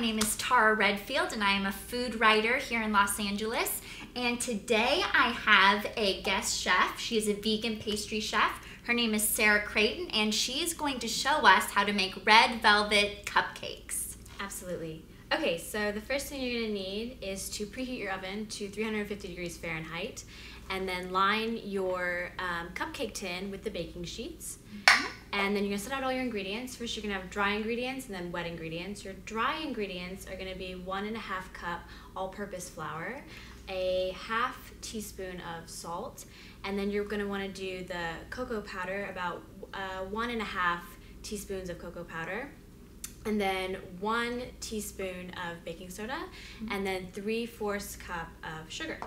name is Tara Redfield and I am a food writer here in Los Angeles. And today I have a guest chef. She is a vegan pastry chef. Her name is Sarah Creighton and she is going to show us how to make red velvet cupcakes. Absolutely. Okay, so the first thing you're going to need is to preheat your oven to 350 degrees Fahrenheit and then line your cupcake tin with the baking sheets. And then you're going to set out all your ingredients. First you're going to have dry ingredients and then wet ingredients. Your dry ingredients are going to be 1½ cup all-purpose flour, a ½ teaspoon of salt, and then you're going to want to do the cocoa powder, about 1½ teaspoons of cocoa powder, and then 1 teaspoon of baking soda, and then 3/4 cup of sugar.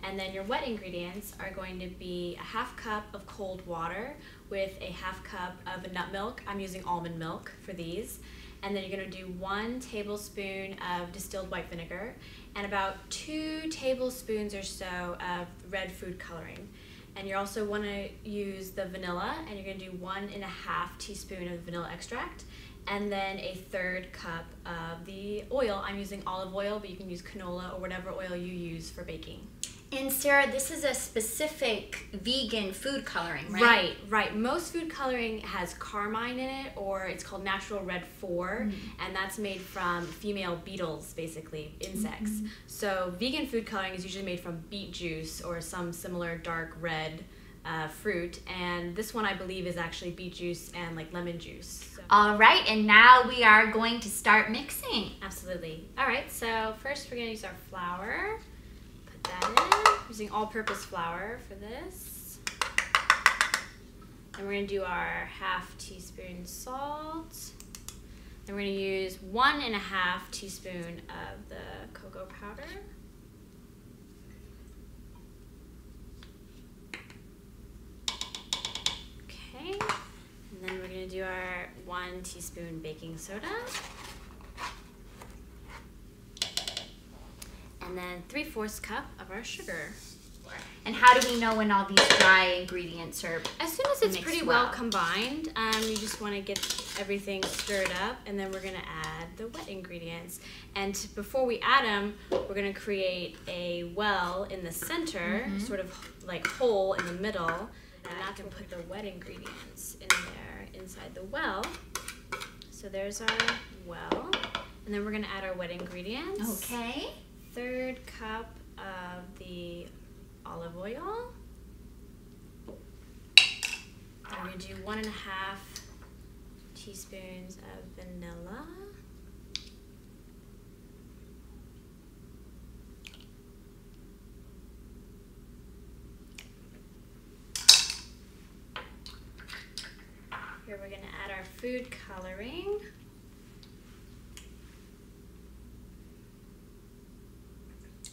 And then your wet ingredients are going to be a ½ cup of cold water with a ½ cup of nut milk. I'm using almond milk for these. And then you're going to do 1 tablespoon of distilled white vinegar and about 2 tablespoons or so of red food coloring. And you also want to use the vanilla, and you're going to do 1½ teaspoon of vanilla extract, and then a 1/3 cup of the oil. I'm using olive oil, but you can use canola or whatever oil you use for baking. And Sarah, this is a specific vegan food coloring, right? Right. Most food coloring has carmine in it, or it's called natural red 4, and that's made from female beetles, basically, insects. So vegan food coloring is usually made from beet juice or some similar dark red fruit, and this one I believe is actually beet juice and like lemon juice. So. All right, and now we are going to start mixing. Absolutely. All right, so first we're going to use our flour. Put that in, using all-purpose flour for this. And we're going to do our ½ teaspoon salt. And we're going to use 1½ teaspoon of the cocoa powder. And then we're going to do our 1 teaspoon baking soda. And then 3/4 cup of our sugar. And how do we know when all these dry ingredients are As soon as it's mixed pretty well combined, you just want to get everything stirred up, and then we're going to add the wet ingredients. And before we add them, we're going to create a well in the center, sort of like hole in the middle. And I can put the wet ingredients in there inside the well. So there's our well. And then we're going to add our wet ingredients. Okay. 1/3 cup of the olive oil. And we're going to do 1½ teaspoons of vanilla. Here we're going to add our food coloring.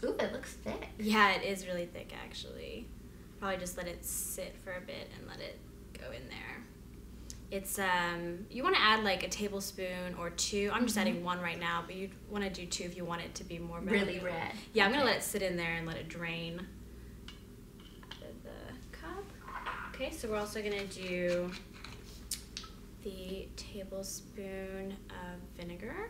Ooh, it looks thick. Yeah, it is really thick actually. Probably just let it sit for a bit and let it go in there. It's you want to add like a tablespoon or 2. I'm just adding 1 right now, but you want to do 2 if you want it to be more really red. Yeah, I'm going to let it sit in there and let it drain out of the cup. Okay, so we're also going to do the tablespoon of vinegar.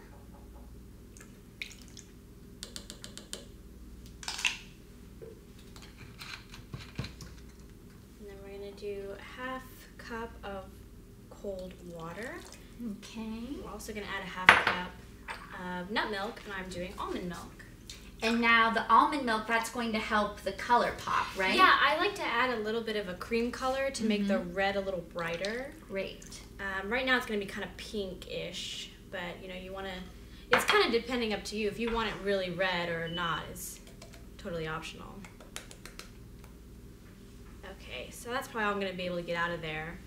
And then we're going to do ½ cup of cold water. Okay. We're also going to add a ½ cup of nut milk, and I'm doing almond milk. And now the almond milk, that's going to help the color pop, right? Yeah, I like to add a little bit of a cream color to make the red a little brighter. Great. Right now it's going to be kind of pinkish, but you know, you want to, it's kind of depending up to you. If you want it really red or not, it's totally optional. Okay, so that's probably all I'm going to be able to get out of there.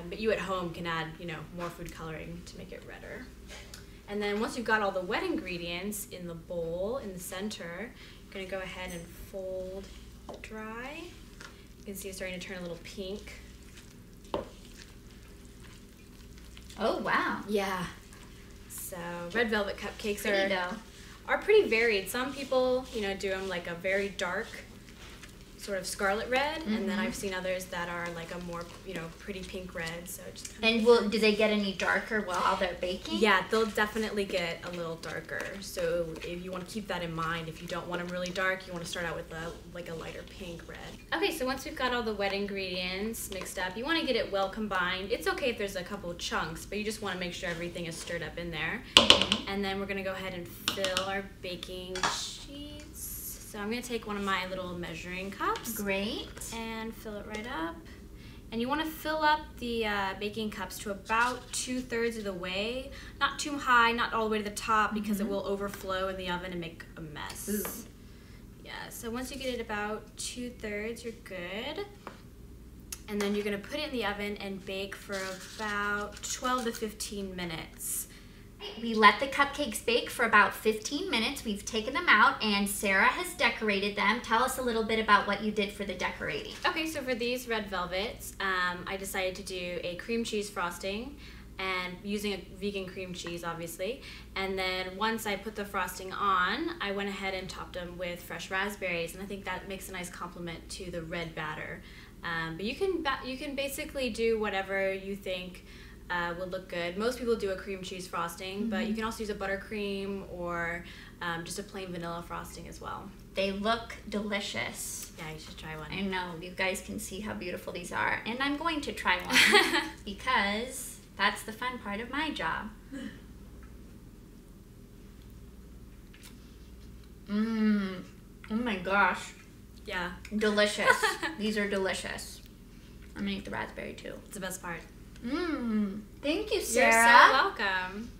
But you at home can add, you know, more food coloring to make it redder. And then once you've got all the wet ingredients in the bowl in the center, you're going to go ahead and fold the dry. You can see it's starting to turn a little pink. Oh, wow. Yeah. So red velvet cupcakes Pretty are pretty varied. Some people, you know, do them like a very dark sort of scarlet red, and then I've seen others that are like a more, pretty pink red. So it just do they get any darker while they're baking? Yeah, they'll definitely get a little darker. So if you want to keep that in mind, if you don't want them really dark, you want to start out with a lighter pink red. Okay, so once we've got all the wet ingredients mixed up, you want to get it well combined. It's okay if there's a couple of chunks, but you just want to make sure everything is stirred up in there. And then we're going to go ahead and fill our baking sheets. So I'm going to take one of my little measuring cups. Great. And fill it right up. And you want to fill up the baking cups to about 2/3 of the way. Not too high, not all the way to the top, because it will overflow in the oven and make a mess. Ooh. Yeah, so once you get it about 2/3, you're good. And then you're going to put it in the oven and bake for about 12 to 15 minutes. We let the cupcakes bake for about 15 minutes. We've taken them out, and Sarah has decorated them. Tell us a little bit about what you did for the decorating. Okay, so for these red velvets, I decided to do a cream cheese frosting, and using a vegan cream cheese, obviously. And then once I put the frosting on, I went ahead and topped them with fresh raspberries, and I think that makes a nice complement to the red batter. But you can basically do whatever you think would look good. Most people do a cream cheese frosting, but you can also use a buttercream or just a plain vanilla frosting as well. They look delicious. Yeah, you should try one. I know, you guys can see how beautiful these are, and I'm going to try one because that's the fun part of my job. Oh my gosh. Yeah. Delicious. These are delicious. I'm gonna eat the raspberry too. It's the best part. Thank you, Sarah. You're so welcome.